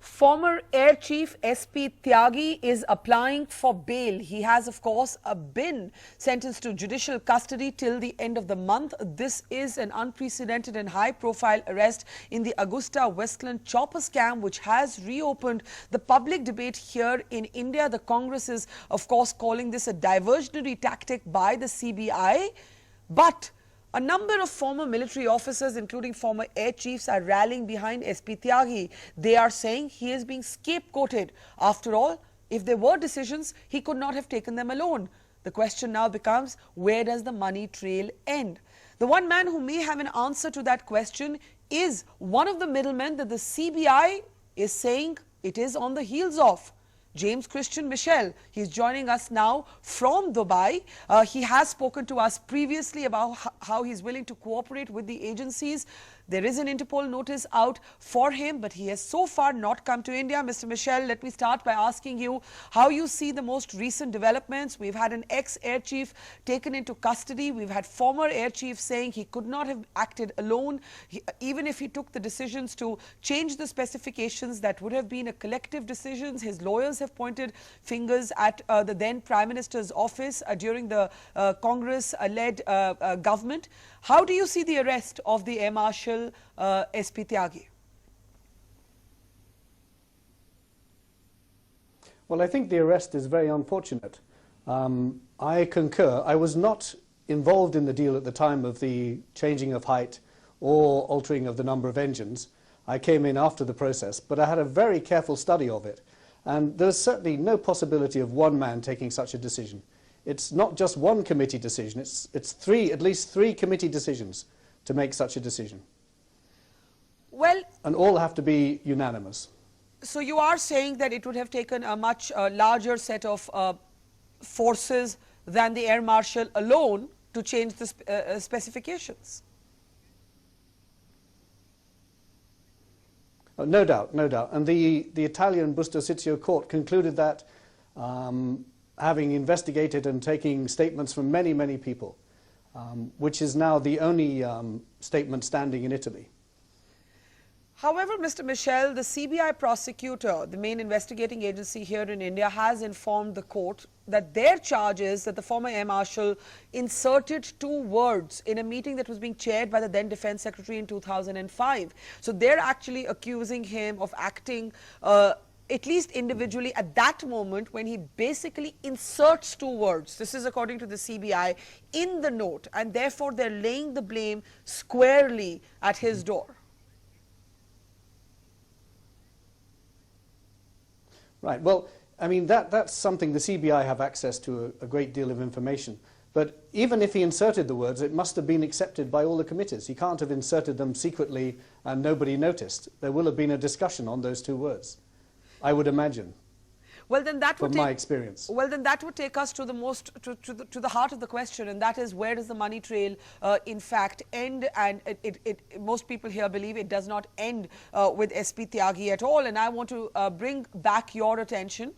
Former Air Chief SP Tyagi is applying for bail. He has, of course, been sentenced to judicial custody till the end of the month. This is an unprecedented and high-profile arrest in the Agusta Westland chopper scam, which has reopened the public debate here in India. The Congress is, of course, calling this a diversionary tactic by the CBI. But a number of former military officers, including former air chiefs, are rallying behind SP Tyagi. They are saying he is being scapegoated. After all, if there were decisions, he could not have taken them alone. The question now becomes, where does the money trail end? The one man who may have an answer to that question is one of the middlemen that the CBI is saying it is on the heels of. James Christian Michel. He's joining us now from Dubai. He has spoken to us previously about how he's willing to cooperate with the agencies. There is an Interpol notice out for him, but he has so far not come to India. Mr. Michel, let me start by asking you how you see the most recent developments. We've had an ex-air chief taken into custody. We've had former air chiefs saying he could not have acted alone. Even if he took the decisions to change the specifications, that would have been a collective decision. His lawyers have pointed fingers at the then Prime Minister's office during the Congress-led government. How do you see the arrest of the Air Marshal SP Tyagi? Well, I think the arrest is very unfortunate. I concur. I was not involved in the deal at the time of the changing of height or altering of the number of engines. I came in after the process, but I had a very careful study of it. And there's certainly no possibility of one man taking such a decision. It's not just one committee decision, it's at least three committee decisions to make such a decision. Well, and all have to be unanimous. So you are saying that it would have taken a much larger set of forces than the Air Marshal alone to change the specifications? No doubt, no doubt. And the Italian Bustos court concluded that having investigated and taking statements from many, many people, which is now the only statement standing in Italy. However, Mr. Michel, the CBI prosecutor, the main investigating agency here in India, has informed the court that their charge is that the former Air Marshal inserted two words in a meeting that was being chaired by the then Defense Secretary in 2005. So they're actually accusing him of acting at least individually at that moment when he basically inserts two words. This is according to the CBI in the note, and therefore they're laying the blame squarely at his door. Right. Well, I mean, that's something the CBI have access to a great deal of information. But even if he inserted the words, it must have been accepted by all the committees. He can't have inserted them secretly and nobody noticed. There will have been a discussion on those two words, I would imagine. Well, then that would from my experience. Well, then that would take us to the heart of the question, and that is, where does the money trail in fact end? And most people here believe it does not end with SP Tyagi at all. And I want to bring back your attention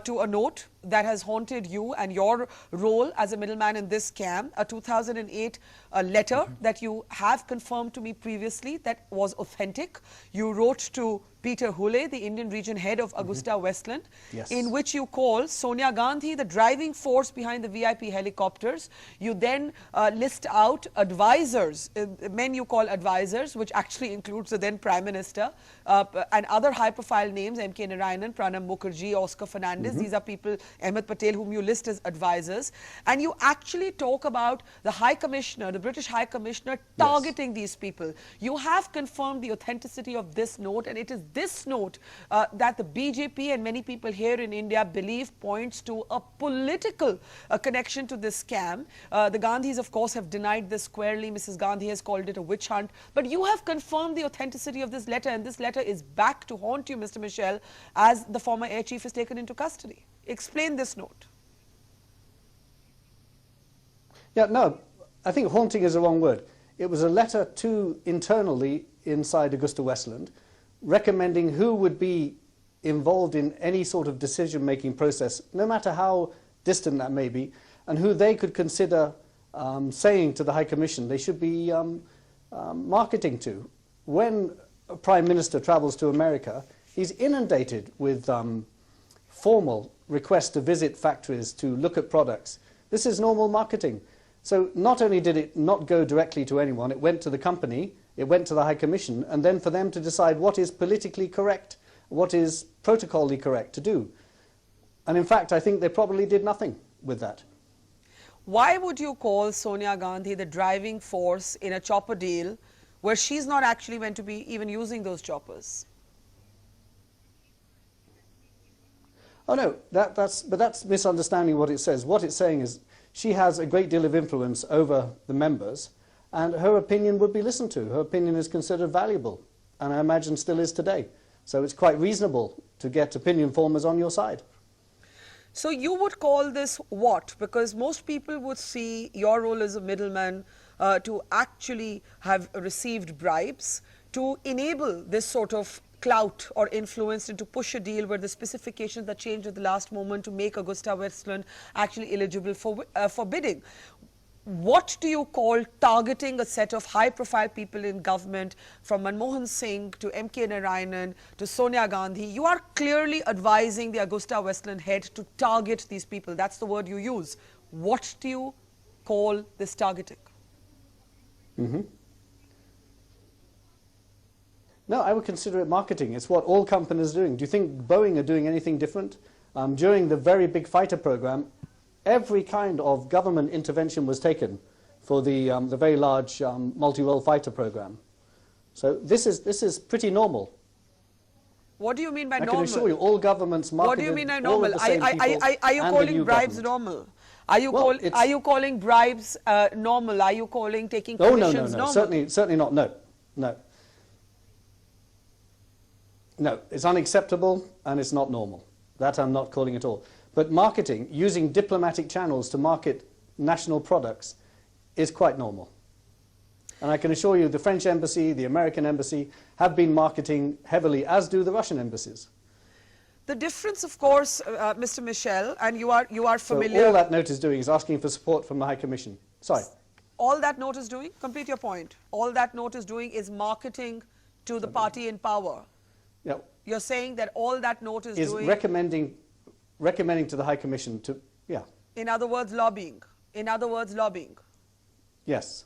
to a note that has haunted you and your role as a middleman in this scam, a 2008 letter that you have confirmed to me previously that was authentic. You wrote to Peter Hule, the Indian region head of Agusta Westland, yes, in which you call Sonia Gandhi the driving force behind the VIP helicopters. You then list out advisors, men you call advisors, which actually includes the then Prime Minister, and other high-profile names, M.K. Narayanan, Pranab Mukherjee, Oscar Fernandez. These are people, Ahmed Patel, whom you list as advisors. And you actually talk about the High Commissioner, the British High Commissioner, targeting these people. You have confirmed the authenticity of this note, and it is this note that the BJP and many people here in India believe points to a political connection to this scam. The Gandhis, of course, have denied this squarely. Mrs. Gandhi has called it a witch hunt. But you have confirmed the authenticity of this letter, and this letter is back to haunt you, Mr. Michel, as the former air chief is taken into custody. Explain this note. Yeah, no, I think haunting is the wrong word. It was a letter to internally inside Agusta Westland, recommending who would be involved in any sort of decision-making process, no matter how distant that may be, and who they could consider saying to the High Commission they should be marketing to. When a Prime Minister travels to America, He's inundated with formal requests to visit factories, to look at products. This is normal marketing. So not only did it not go directly to anyone, it went to the company, it went to the High Commission, and then for them to decide what is politically correct, what is protocolly correct to do. And in fact, I think they probably did nothing with that. Why would you call Sonia Gandhi the driving force in a chopper deal where she's not actually meant to be even using those choppers? Oh no, but that's misunderstanding what it says. What it's saying is she has a great deal of influence over the members, and her opinion would be listened to. Her opinion is considered valuable, and I imagine still is today. So it's quite reasonable to get opinion formers on your side. So you would call this what? Because most people would see your role as a middleman to actually have received bribes to enable this sort of clout or influence and to push a deal where the specifications that changed at the last moment to make Agusta Westland actually eligible for bidding. What do you call targeting a set of high-profile people in government, from Manmohan Singh to M.K. Narayanan to Sonia Gandhi? You are clearly advising the Agusta Westland head to target these people. That's the word you use. What do you call this targeting? No, I would consider it marketing. It's what all companies are doing. Do you think Boeing are doing anything different? During the very big fighter program, every kind of government intervention was taken for the very large multi-role fighter program. So this is pretty normal. What do you mean by normal? I can assure you, all governments marketed. What do you mean by normal? Are you calling bribes normal? Are you calling bribes normal? Are you calling taking commissions normal? Certainly not. No. No, it's unacceptable and it's not normal. That I'm not calling at all. But marketing, using diplomatic channels to market national products, is quite normal. And I can assure you the French embassy, the American embassy have been marketing heavily, as do the Russian embassies. The difference, of course, Mr. Michel, and you are familiar... So all that note is doing is asking for support from the High Commission. Sorry. All that note is doing, complete your point, all that note is doing is marketing to the party in power. Yeah. You're saying that all that note is doing... recommending to the High Commission to, yeah. In other words, lobbying. In other words, lobbying. Yes.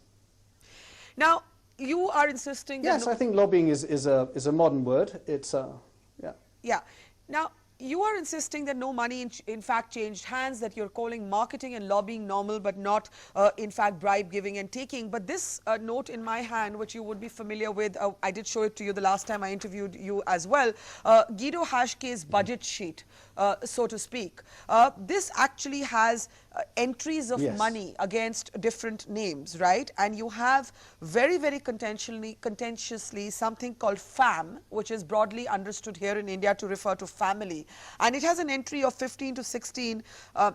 Now, you are insisting that... Yes, I think lobbying is a modern word. It's, yeah. Yeah. Now, you are insisting that no money in fact changed hands, that you're calling marketing and lobbying normal, but not in fact bribe giving and taking. But this note in my hand, which you would be familiar with, I did show it to you the last time I interviewed you as well, Guido Haschke's budget sheet, so to speak. This actually has entries of money against different names, right? And you have very, very contentiously something called FAM, which is broadly understood here in India to refer to family. And it has an entry of 15 to 16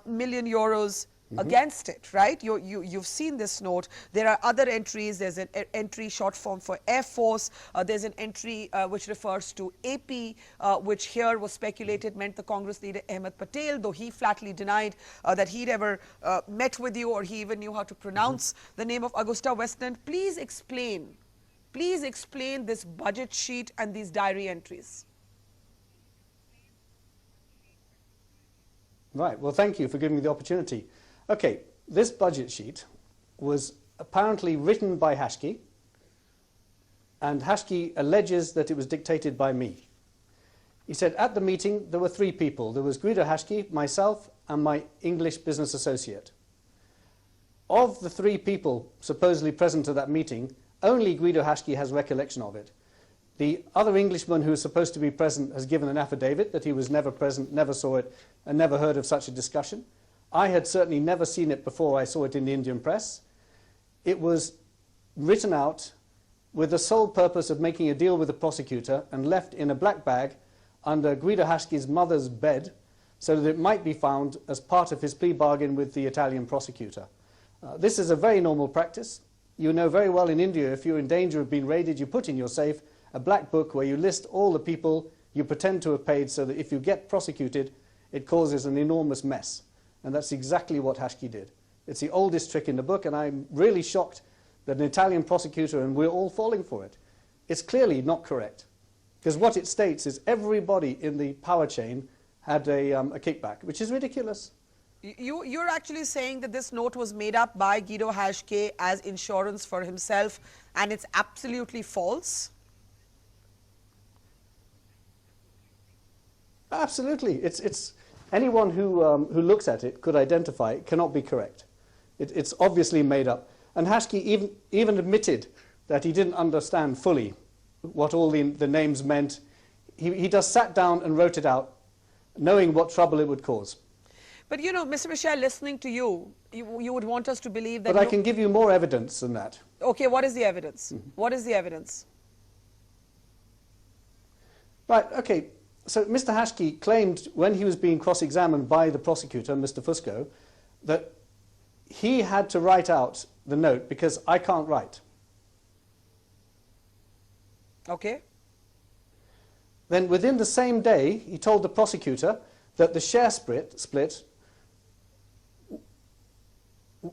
million euros against it, right? You've seen this note. There are other entries. There's an entry short form for Air Force. There's an entry which refers to AP, which here was speculated meant the Congress leader Ahmed Patel, though he flatly denied that he'd ever met with you or he even knew how to pronounce the name of Agusta Westland. Please explain this budget sheet and these diary entries. Right, well, thank you for giving me the opportunity. Okay, this budget sheet was apparently written by Haschke, and Haschke alleges that it was dictated by me. He said at the meeting there were three people. There was Guido Haschke, myself, and my English business associate. Of the three people supposedly present at that meeting, only Guido Haschke has recollection of it. The other Englishman who was supposed to be present has given an affidavit that he was never present, never saw it, and never heard of such a discussion. I had certainly never seen it before I saw it in the Indian press. It was written out with the sole purpose of making a deal with the prosecutor and left in a black bag under Guido Haschke's mother's bed so that it might be found as part of his plea bargain with the Italian prosecutor. This is a very normal practice. You know very well in India, if you're in danger of being raided, you put in your safe a black book where you list all the people you pretend to have paid so that if you get prosecuted, it causes an enormous mess. And that's exactly what Haschke did. It's the oldest trick in the book, and I'm really shocked that an Italian prosecutor, and we're all falling for it. It's clearly not correct. Because what it states is everybody in the power chain had a kickback, which is ridiculous. You're actually saying that this note was made up by Guido Haschke as insurance for himself, and it's absolutely false? Absolutely. It's anyone who looks at it could identify it cannot be correct. It's obviously made up. And Haschke even admitted that he didn't understand fully what all the names meant. He just sat down and wrote it out, knowing what trouble it would cause. But you know, Mr. Michel, listening to you, you would want us to believe that... But I can give you more evidence than that. Okay, what is the evidence? What is the evidence? Right, okay. So Mr. Haschke claimed when he was being cross-examined by the prosecutor, Mr. Fusco, that he had to write out the note because I can't write. Okay. Then within the same day, he told the prosecutor that the share split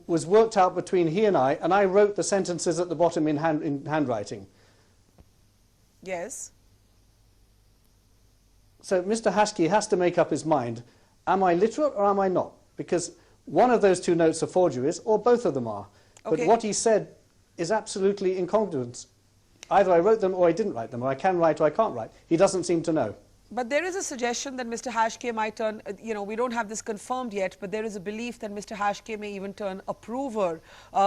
was worked out between he and I wrote the sentences at the bottom in handwriting. Yes. So Mr. Haschke has to make up his mind, am I literate or am I not? Because one of those two notes are forgeries, or both of them are. Okay. But what he said is absolutely incongruent. Either I wrote them or I didn't write them, or I can write or I can't write. He doesn't seem to know. But there is a suggestion that Mr. Haschke might turn, you know, we don't have this confirmed yet, but there is a belief that Mr. Haschke may even turn approver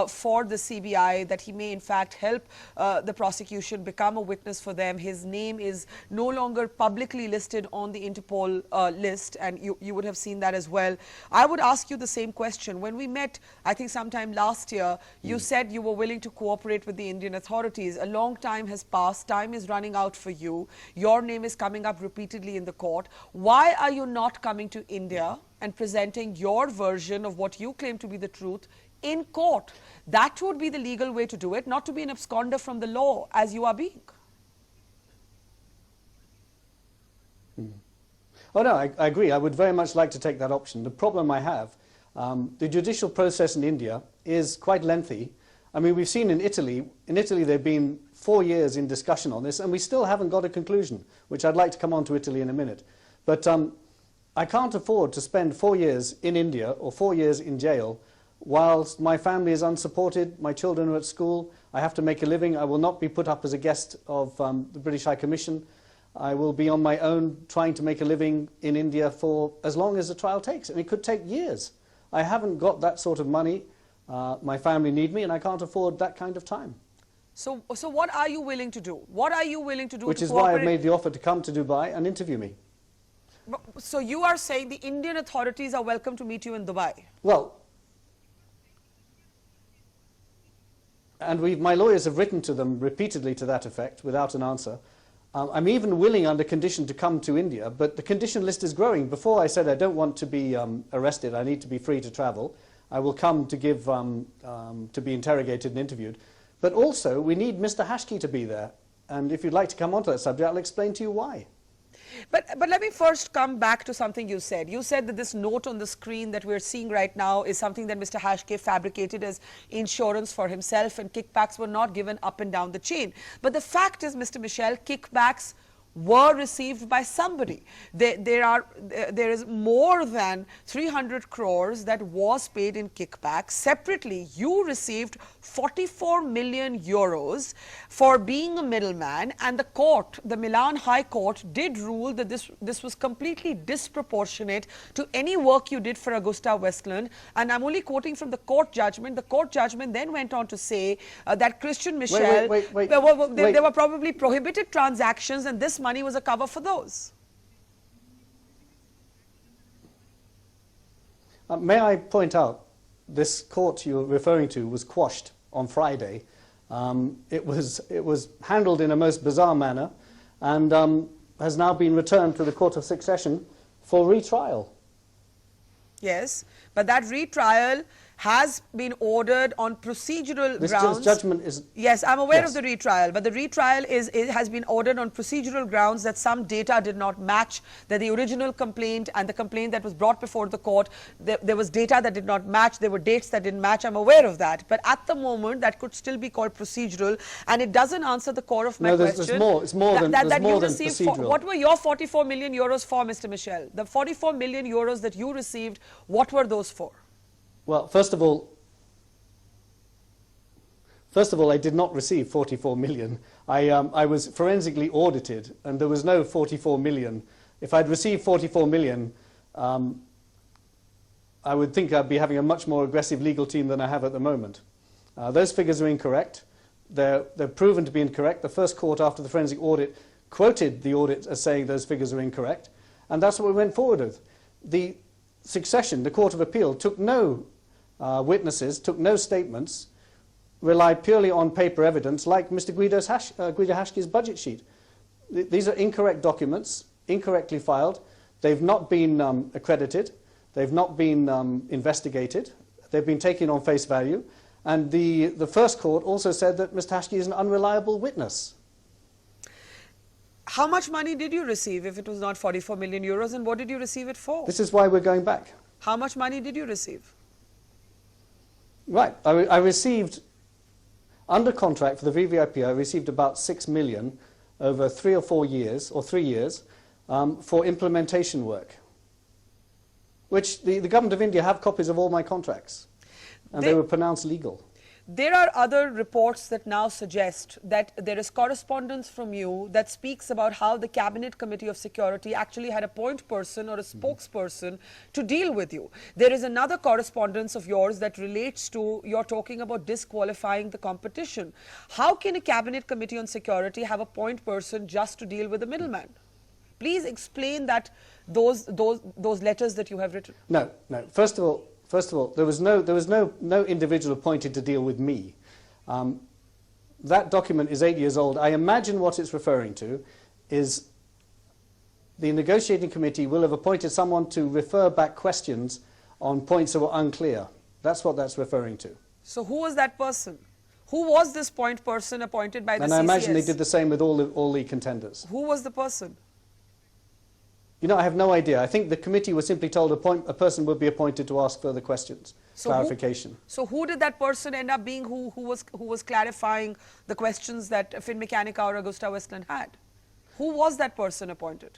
for the CBI, that he may in fact help the prosecution become a witness for them. His name is no longer publicly listed on the Interpol list, and you would have seen that as well. I would ask you the same question. When we met, I think sometime last year, you said you were willing to cooperate with the Indian authorities. A long time has passed. Time is running out for you. Your name is coming up repeatedly in the court. Why are you not coming to India and presenting your version of what you claim to be the truth in court? That would be the legal way to do it, not to be an absconder from the law as you are being. Oh no, I agree. I would very much like to take that option. The problem I have, the judicial process in India is quite lengthy. I mean, we've seen in Italy they've been 4 years in discussion on this, and we still haven't got a conclusion, which I'd like to come on to Italy in a minute. But I can't afford to spend 4 years in India or 4 years in jail whilst my family is unsupported, my children are at school, I have to make a living. I will not be put up as a guest of the British High Commission. I will be on my own trying to make a living in India for as long as the trial takes, and it could take years. I haven't got that sort of money. My family need me, and I can't afford that kind of time. So what are you willing to do? What are you willing to do? Which is why I've made the offer to come to Dubai and interview me. So you are saying the Indian authorities are welcome to meet you in Dubai? Well, and my lawyers have written to them repeatedly to that effect without an answer. I'm even willing under condition to come to India, but the condition list is growing. Before I said I don't want to be arrested, I need to be free to travel. I will come to give to be interrogated and interviewed. But also, we need Mr. Haschke to be there. And if you'd like to come on to that subject, I'll explain to you why. But let me first come back to something you said. You said that this note on the screen that we're seeing right now is something that Mr. Haschke fabricated as insurance for himself, and kickbacks were not given up and down the chain. But the fact is, Mr. Michel, kickbacks were received by somebody. There is more than 300 crores that was paid in kickbacks. Separately, you received 44 million euros for being a middleman, and the court, the Milan High Court, did rule that this was completely disproportionate to any work you did for Agusta Westland. And I'm only quoting from the court judgment. The court judgment then went on to say that Christian Michel, there were probably prohibited transactions, and this money was a cover for those. May I point out, this court you're referring to was quashed on Friday. It was handled in a most bizarre manner, and has now been returned to the Court of Succession for retrial. Yes, but that retrial has been ordered on procedural This grounds. judgment is... Yes, I'm aware Yes. of the retrial, but the retrial has been ordered on procedural grounds that some data did not match, that the original complaint and the complaint that was brought before the court, there was data that did not match, there were dates that didn't match. I'm aware of that. But at the moment, that could still be called procedural, and it doesn't answer the core of my question. There's more. It's more than procedural. What were your 44 million euros for, Mr. Michel? The 44 million euros that you received, what were those for? Well, first of all, I did not receive 44 million. I was forensically audited, and there was no 44 million. If I'd received 44 million, I would think I'd be having a much more aggressive legal team than I have at the moment. Those figures are incorrect. They're proven to be incorrect. The first court after the forensic audit quoted the audit as saying those figures are incorrect, and that's what we went forward with. The succession, the Court of Appeal, took no witnesses, took no statements, relied purely on paper evidence like Mr. Guido Haschke's budget sheet. These are incorrect documents, incorrectly filed. They've not been accredited. They've not been investigated. They've been taken on face value. And the first court also said that Mr. Haschke is an unreliable witness. How much money did you receive if it was not 44 million euros, and what did you receive it for? This is why we're going back. How much money did you receive? Right. I received, under contract for the VVIP, I received about 6 million over 3 or 4 years, or 3 years, for implementation work, which the government of India have copies of all my contracts, and they were pronounced legal. There are other reports that now suggest that there is correspondence from you that speaks about how the Cabinet Committee of Security actually had a point person or a spokesperson to deal with you. There is another correspondence of yours that relates to you're talking about disqualifying the competition. How can a Cabinet Committee on Security have a point person just to deal with the middleman? Please explain that those letters that you have written. No. First of all, there was no individual appointed to deal with me. That document is 8 years old. I imagine what it's referring to is the negotiating committee will have appointed someone to refer back questions on points that were unclear. That's what that's referring to. So who was that person? Who was this point person appointed by the CCS? And I imagine they did the same with all the contenders. Who was the person? You know, I have no idea. I think the committee was simply told a person would be appointed to ask further questions, clarification. So who did that person end up being who was clarifying the questions that Finmeccanica or Agusta Westland had? Who was that person appointed?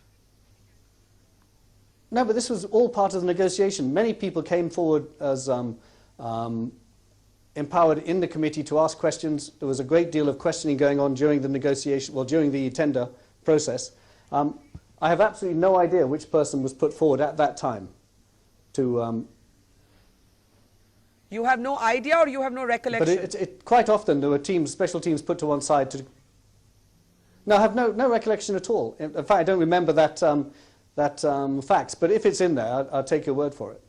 No, but this was all part of the negotiation. Many people came forward as empowered in the committee to ask questions. There was a great deal of questioning going on during the negotiation, well, during the tender process. I have absolutely no idea which person was put forward at that time to... You have no idea or you have no recollection? But quite often there were teams, special teams put to one side to... No, I have no recollection at all. In fact, I don't remember that facts, but if it's in there, I'll take your word for it.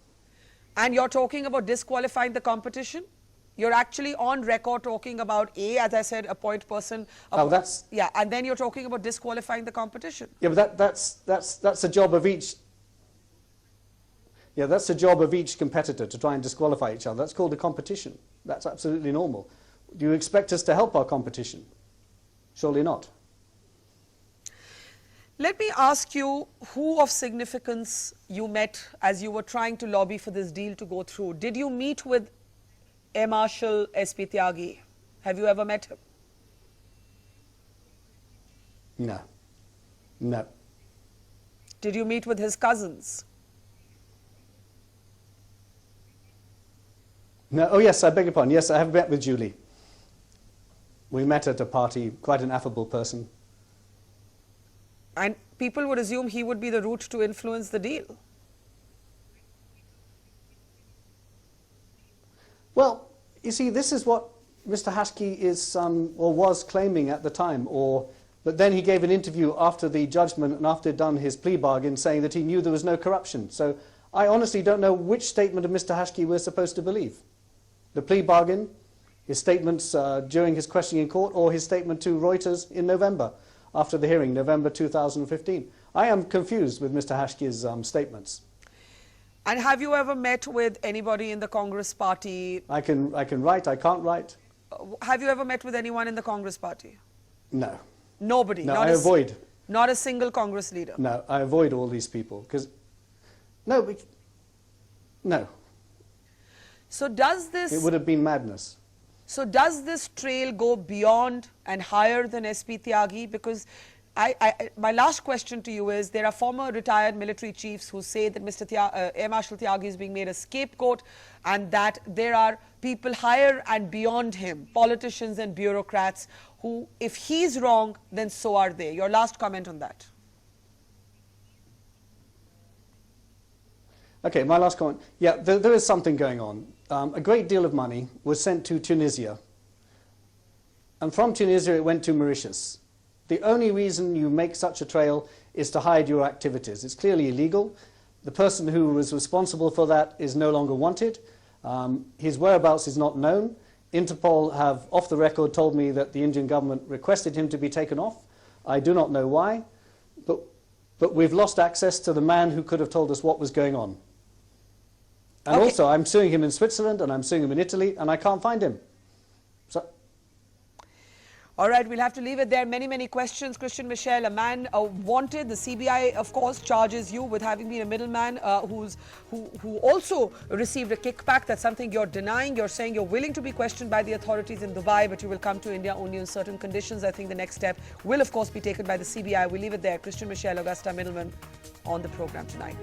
And you're talking about disqualifying the competition? You're actually on record talking about as I said, a point person. Yeah, and then you're talking about disqualifying the competition. Yeah, but that's a job of each. Yeah, that's the job of each competitor to try and disqualify each other. That's called a competition. That's absolutely normal. Do you expect us to help our competition? Surely not. Let me ask you who of significance you met as you were trying to lobby for this deal to go through. Did you meet with Air Marshal SP Tyagi? Have you ever met him? No. No. Did you meet with his cousins? No. Oh, yes, I beg your pardon. Yes, I have met with Julie. We met at a party, quite an affable person. And people would assume he would be the route to influence the deal. Well, you see, this is what Mr. Haschke is or was claiming at the time. But then he gave an interview after the judgment and after he'd done his plea bargain saying that he knew there was no corruption. So I honestly don't know which statement of Mr. Haschke we're supposed to believe. The plea bargain, his statements during his questioning in court, or his statement to Reuters in November, after the hearing, November 2015. I am confused with Mr. Haschke's statements. And have you ever met with anybody in the Congress party? I can write, I can't write. Have you ever met with anyone in the Congress party? No. Nobody? No, I avoid. Not a single Congress leader? No, I avoid all these people because, no. So does this... It would have been madness. So does this trail go beyond and higher than SP Tyagi? Because my last question to you is, there are former retired military chiefs who say that Air Marshal Tyagi is being made a scapegoat and that there are people higher and beyond him, politicians and bureaucrats, who, if he's wrong, then so are they. Your last comment on that. Okay, my last comment. Yeah, there is something going on. A great deal of money was sent to Tunisia, and from Tunisia it went to Mauritius. The only reason you make such a trail is to hide your activities. It's clearly illegal. The person who was responsible for that is no longer wanted. His whereabouts is not known. Interpol have, off the record, told me that the Indian government requested him to be taken off. I do not know why, but we've lost access to the man who could have told us what was going on. And okay. Also, I'm suing him in Switzerland, and I'm suing him in Italy, and I can't find him. So. All right, we'll have to leave it there. Many, many questions. Christian Michel, a man wanted. The CBI, of course, charges you with having been a middleman who also received a kickback. That's something you're denying. You're saying you're willing to be questioned by the authorities in Dubai, but you will come to India only on certain conditions. I think the next step will, of course, be taken by the CBI. We'll leave it there. Christian Michel, Agusta Middleman on the program tonight.